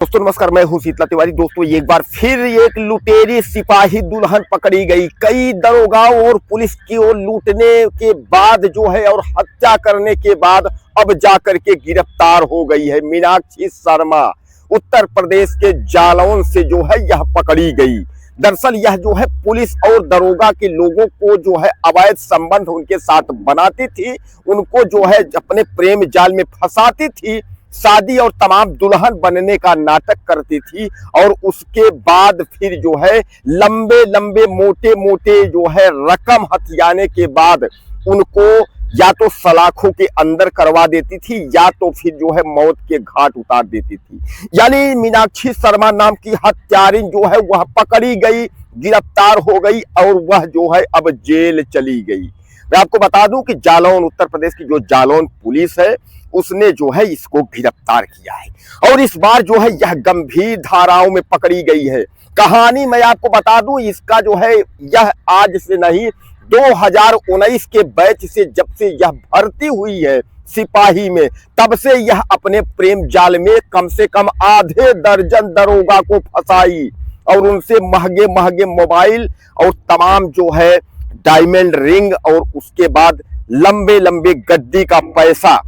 दोस्तों नमस्कार, मैं हूं शीतला तिवारी। दोस्तों एक बार फिर एक लुटेरी सिपाही दुल्हन पकड़ी गई। कई दरोगाओं और पुलिस की ओर लूटने के बाद जो है और हत्या करने के बाद अब जाकर के गिरफ्तार हो गई है। मीनाक्षी शर्मा उत्तर प्रदेश के जालौन से जो है यह पकड़ी गई। दरअसल यह जो है पुलिस और दरोगा के लोगों को जो है अवैध संबंध उनके साथ बनाती थी, उनको जो है अपने प्रेम जाल में फंसाती थी, शादी और तमाम दुल्हन बनने का नाटक करती थी और उसके बाद फिर जो है लंबे लंबे मोटे मोटे जो है रकम हथियाने के बाद उनको या तो सलाखों के अंदर करवा देती थी या तो फिर जो है मौत के घाट उतार देती थी। यानी मीनाक्षी शर्मा नाम की हत्यारिन जो है वह पकड़ी गई, गिरफ्तार हो गई और वह जो है अब जेल चली गई। मैं आपको बता दूं कि जालौन उत्तर प्रदेश की जो जालौन पुलिस है उसने जो है इसको गिरफ्तार किया है और इस बार जो है यह गंभीर धाराओं में पकड़ी गई है। कहानी मैं आपको बता दूं, इसका जो है यह आज से नहीं 2019 के बैच से जब से यह भर्ती हुई है सिपाही में, तब से यह अपने प्रेम जाल में कम से कम आधे दर्जन दरोगा को फंसाई और उनसे महंगे महंगे मोबाइल और तमाम जो है डायमंड रिंग और उसके बाद लंबे लंबे गद्दी का पैसा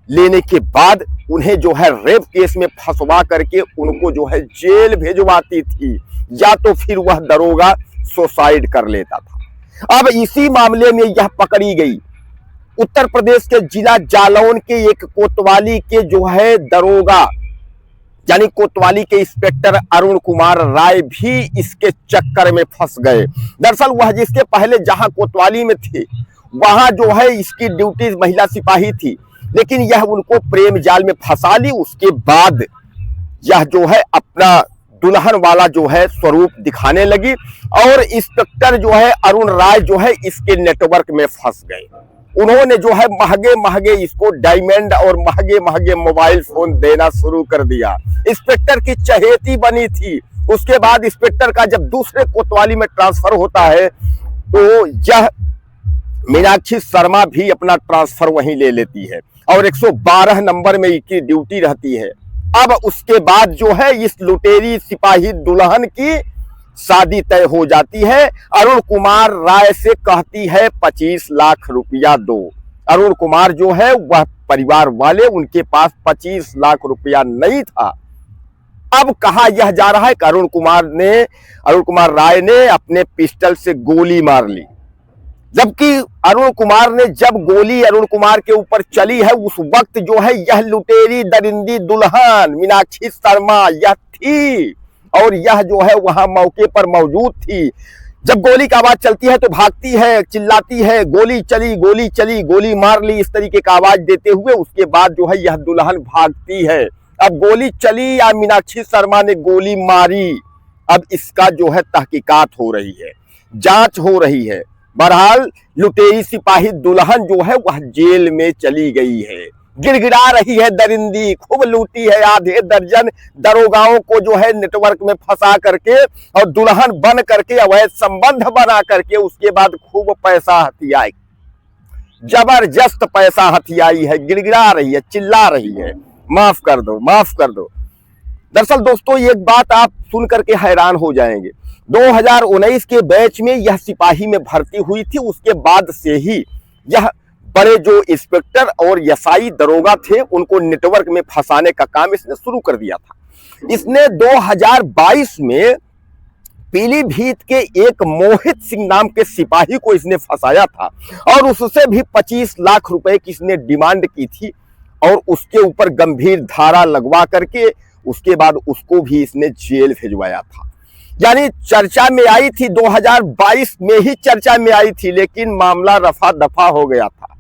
लेने के बाद उन्हें जो है रेप केस में फंसवा करके उनको जो है जेल भेजवाती थी या तो फिर वह दरोगा सुसाइड कर लेता था। अब इसी मामले में यह पकड़ी गई। उत्तर प्रदेश के जिला जालौन के एक कोतवाली के जो है दरोगा यानी कोतवाली के इंस्पेक्टर अरुण कुमार राय भी इसके चक्कर में फंस गए। दरअसल वह जिसके पहले जहां कोतवाली में थे वहां जो है इसकी ड्यूटी महिला सिपाही थी, लेकिन यह उनको प्रेम जाल में फंसा ली। उसके बाद यह जो है अपना दुल्हन वाला जो है स्वरूप दिखाने लगी और इंस्पेक्टर जो है अरुण राय जो है इसके नेटवर्क में फंस गए। उन्होंने जो है महंगे महंगे इसको डायमंड और महंगे महंगे मोबाइल फोन देना शुरू कर दिया। इंस्पेक्टर की चहेती बनी थी। उसके बाद इंस्पेक्टर का जब दूसरे कोतवाली में ट्रांसफर होता है तो यह मीनाक्षी शर्मा भी अपना ट्रांसफर वहीं ले लेती है और 112 नंबर में इसकी ड्यूटी रहती है। अब उसके बाद जो है इस लुटेरी सिपाही दुल्हन की शादी तय हो जाती है। अरुण कुमार राय से कहती है 25 लाख रुपया दो। अरुण कुमार जो है वह परिवार वाले उनके पास 25 लाख रुपया नहीं था। अब कहा यह जा रहा है कि अरुण कुमार राय ने अपने पिस्टल से गोली मार ली, जबकि अरुण कुमार ने जब गोली अरुण कुमार के ऊपर चली है उस वक्त जो है यह लुटेरी दरिंदी दुल्हन मीनाक्षी शर्मा यह थी और यह जो है वहां मौके पर मौजूद थी। जब गोली की आवाज चलती है तो भागती है, चिल्लाती है, गोली चली, गोली मार ली, इस तरीके का आवाज देते हुए उसके बाद जो है यह दुल्हन भागती है। अब गोली चली या मीनाक्षी शर्मा ने गोली मारी, अब इसका जो है तहकीकात हो रही है, जांच हो रही है। बहरहाल लुटेरी सिपाही दुल्हन जो है वह जेल में चली गई है। गिड़गिड़ा रही है दरिंदी, खूब लूटी है आधे दर्जन दरोगाओं को जो है नेटवर्क में फंसा करके और दुल्हन बन करके अवैध संबंध बना करके उसके बाद खूब पैसा हथियाई, जबरदस्त पैसा हथियाई है। गिड़गिड़ा रही है, चिल्ला रही है, माफ कर दो, माफ कर दो। दरअसल दोस्तों एक बात आप सुन करके हैरान हो जाएंगे। 2019 के बैच में यह सिपाही में भर्ती हुई थी। उसके बाद से ही यह बड़े जो इंस्पेक्टर और एसआई दरोगा थे उनको नेटवर्क में फंसाने का काम इसने शुरू कर दिया था। इसने 2022 में पीलीभीत के एक मोहित सिंह नाम के सिपाही को इसने फंसाया था और उससे भी 25 लाख रुपए की इसने डिमांड की थी और उसके ऊपर गंभीर धारा लगवा करके उसके बाद उसको भी इसने जेल भेजवाया था। यानी चर्चा में आई थी, 2022 में ही चर्चा में आई थी, लेकिन मामला रफा दफा हो गया था।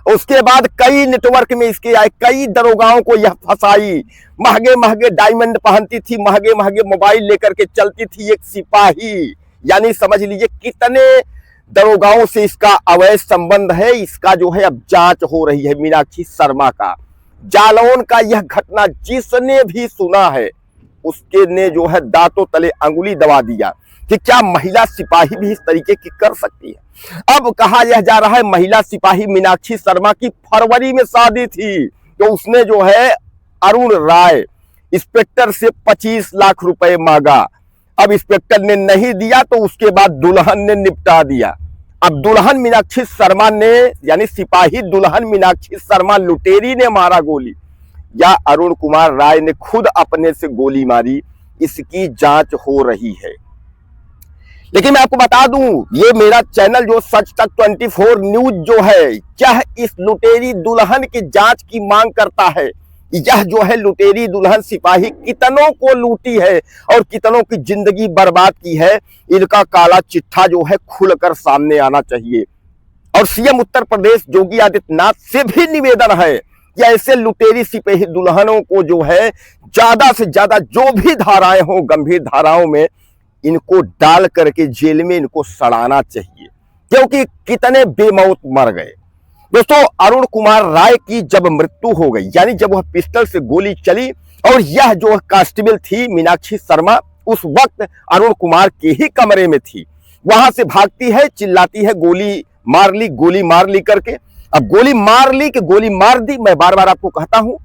उसके बाद कई नेटवर्क में इसके आए, कई दरोगाओं को यह फंसाई, महंगे महंगे डायमंड पहनती थी, महंगे महंगे मोबाइल लेकर के चलती थी एक सिपाही। यानी समझ लीजिए कितने दरोगाओं से इसका अवैध संबंध है। इसका जो है अब जांच हो रही है मीनाक्षी शर्मा का। जालौन का यह घटना जिसने भी सुना है उसके ने जो है दांतों तले अंगुली दबा दिया कि क्या महिला सिपाही भी इस तरीके की कर सकती है। अब कहा यह जा रहा है महिला सिपाही मीनाक्षी शर्मा की फरवरी में शादी थी, तो उसने जो है अरुण राय इंस्पेक्टर से 25 लाख रुपए मांगा। अब इंस्पेक्टर ने नहीं दिया तो उसके बाद दुल्हन ने निपटा दिया। अब दुल्हन मीनाक्षी शर्मा ने, यानी सिपाही दुल्हन मीनाक्षी शर्मा लुटेरी ने मारा गोली, या अरुण कुमार राय ने खुद अपने से गोली मारी, इसकी जांच हो रही है। लेकिन मैं आपको बता दूं, ये मेरा चैनल जो सच तक 24 न्यूज जो है, यह इस लुटेरी दुल्हन की जांच की मांग करता है। यह जो है लुटेरी दुल्हन सिपाही कितनों को लूटी है और कितनों की जिंदगी बर्बाद की है, इनका काला चिट्ठा जो है खुलकर सामने आना चाहिए। और सीएम उत्तर प्रदेश योगी आदित्यनाथ से भी निवेदन है कि ऐसे लुटेरी सिपाही दुल्हनों को जो है ज्यादा से ज्यादा जो भी धाराएं हो, गंभीर धाराओं में इनको डाल करके जेल में इनको सड़ाना चाहिए, क्योंकि कितने बेमौत मर गए। दोस्तों, अरुण कुमार राय की जब मृत्यु हो गई, यानी जब वह पिस्टल से गोली चली और यह जो कांस्टेबल थी मीनाक्षी शर्मा उस वक्त अरुण कुमार के ही कमरे में थी, वहां से भागती है, चिल्लाती है गोली मार ली करके। अब गोली मार ली कि गोली मार दी, मैं बार बार आपको कहता हूं,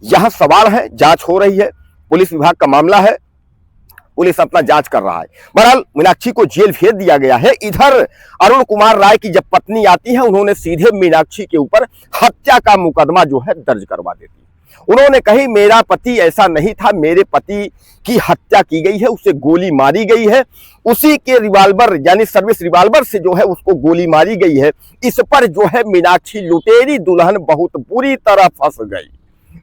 यह सवाल है, जांच हो रही है, पुलिस विभाग का मामला है, पुलिस अपना जांच कर रहा है। बहरहाल मीनाक्षी को जेल भेज दिया गया है। इधर अरुण कुमार राय की जब पत्नी आती है, उन्होंने सीधे मीनाक्षी के ऊपर हत्या का मुकदमा जो है दर्ज करवा देती है। उन्होंने कही मेरा पति ऐसा नहीं था, मेरे पति की हत्या की गई है, उसे गोली मारी गई है, उसी के रिवाल्वर यानी सर्विस रिवाल्वर से जो है उसको गोली मारी गई है। इस पर जो है मीनाक्षी लुटेरी दुल्हन बहुत बुरी तरह फंस गई।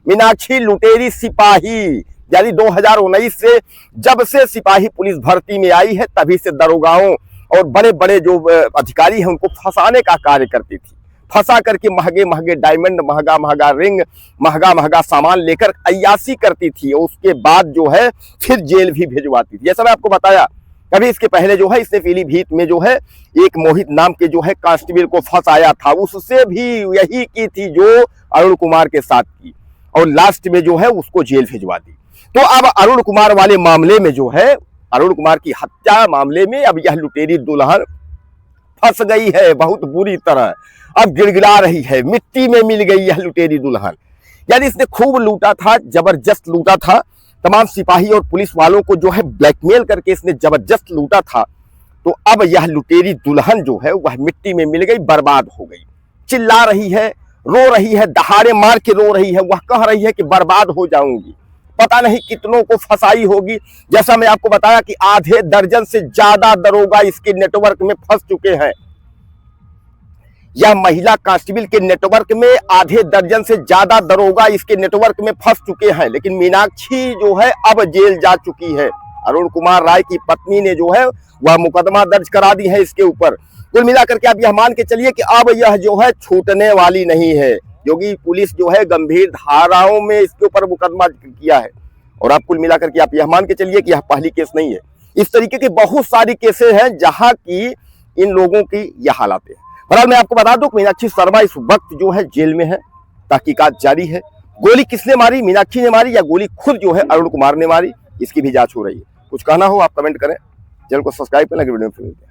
मीनाक्षी लुटेरी सिपाही, यानी 2019 से जब से सिपाही पुलिस भर्ती में आई है, तभी से दरोगाओं और बड़े बड़े जो अधिकारी हैं उनको फंसाने का कार्य करती थी। फंसा करके महंगे महंगे डायमंड, महंगा महंगा रिंग, महंगा महंगा सामान लेकर अय्यासी करती थी, और उसके बाद जो है फिर जेल भी भिजवाती थी। जैसा मैं आपको बताया, कभी इसके पहले जो है इसने पीलीभीत में जो है एक मोहित नाम के जो है कांस्टेबल को फंसाया था, उससे भी यही की थी जो अरुण कुमार के साथ की, और लास्ट में जो है उसको जेल भिजवा दी। तो अब अरुण कुमार वाले मामले में जो है, अरुण कुमार की हत्या मामले में अब यह लुटेरी दुल्हन फंस गई है बहुत बुरी तरह। अब गिड़गिड़ा रही है, मिट्टी में मिल गई यह लुटेरी दुल्हन। यानी इसने खूब लूटा था, जबरदस्त लूटा था, तमाम सिपाही और पुलिस वालों को जो है ब्लैकमेल करके इसने जबरदस्त लूटा था। तो अब यह लुटेरी दुल्हन जो है वह मिट्टी में मिल गई, बर्बाद हो गई। चिल्ला रही है, रो रही है, दहाड़े मार के रो रही है, वह कह रही है कि बर्बाद हो जाऊंगी। पता नहीं कितनों को फंसाई होगी। जैसा मैं आपको बताया कि आधे दर्जन से ज्यादा दरोगा इसके नेटवर्क में फंस चुके हैं। यह महिला कांस्टेबल के नेटवर्क में आधे दर्जन से ज्यादा दरोगा इसके नेटवर्क में फंस चुके हैं। लेकिन मीनाक्षी जो है अब जेल जा चुकी है। अरुण कुमार राय की पत्नी ने जो है वह मुकदमा दर्ज करा दी है इसके ऊपर। कुल मिलाकर के आप यह मान के चलिए कि अब यह जो है छूटने वाली नहीं है, क्योंकि पुलिस जो है गंभीर धाराओं में इसके ऊपर मुकदमा किया है। और आप कुल मिलाकर के आप यह मान के चलिए कि यह पहली केस नहीं है। इस तरीके की बहुत सारी केसें हैं जहां की इन लोगों की यह हालात है। बहरहाल मैं आपको बता दूं कि मीनाक्षी शर्मा इस वक्त जो है जेल में है, तहकीकात जारी है। गोली किसने मारी, मीनाक्षी ने मारी या गोली खुद जो है अरुण कुमार ने मारी, इसकी भी जांच हो रही है। कुछ कहना हो आप कमेंट करें, चैनल को सब्सक्राइब करें, वीडियो में फिर मिलते हैं।